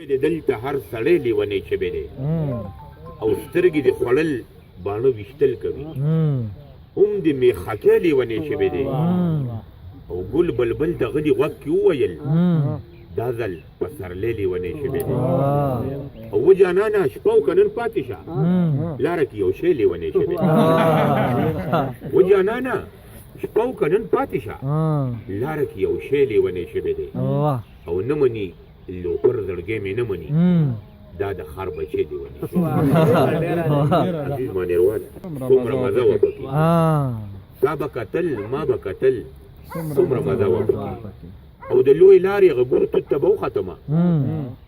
دلته هر سړی لیونی شوی دی او سترګې د خوړل باڼه ویشتل کوي هم د میخکۍ لیونی شوی دی او ګل بلبل دغه د غوږ کې وویل دا ځل پسرلی لیونی شوی دی او و جانانه شپه و که نن پاتې شه لاره کې یو شی لیونی شوی دی و جانانه شپه و که نن پاتې شه لاره کې یو شی لیونی شوی دی او نه مني لوپر زړګی مې نه مني دا د خر بچی لیونی شوی عزیز مانیروال څومره مزه وه پکې تا به کتل ما به کتل څومره مزه وه پکې او د لوی لارې هغه ګور توت ته به وختمه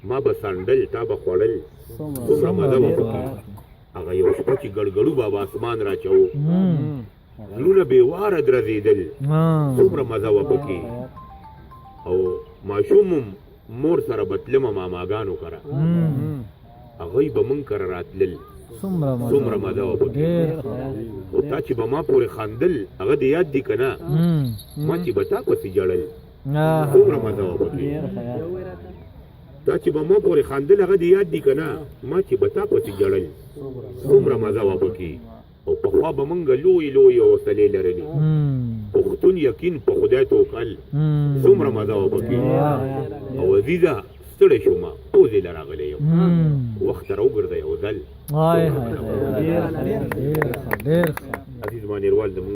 ما به سنډل تا به خوړل څومره مزه وه پکې هغه یو شپه چې ګړګړو به اسمان راچوو زړونه بېواره درزېدل څومره مزه وه پکې او ماشوم مور سره به تلمه ماماګانو کره هغوی به مونږ کره راتلل څومره مزه وه پکې خو تا چې به ما پورې خندل هغه دې یاد دي که نه ما چې به تا پسې جړل څومره مزه وه پکې تا چې به ما پورې خندل هغه دې یاد دي که نه ما چې به تا پسې جړل څومره مزه وه پکې او پخوا به مونږ لویې لویې حوصلې لرلې پښتون یقین په خدای توکل څومره مزه وه پکې او عزیزه ستړی شومه پوزې له راغلی یم وخت ته راوګرځه یو ځل عزیز مانیروال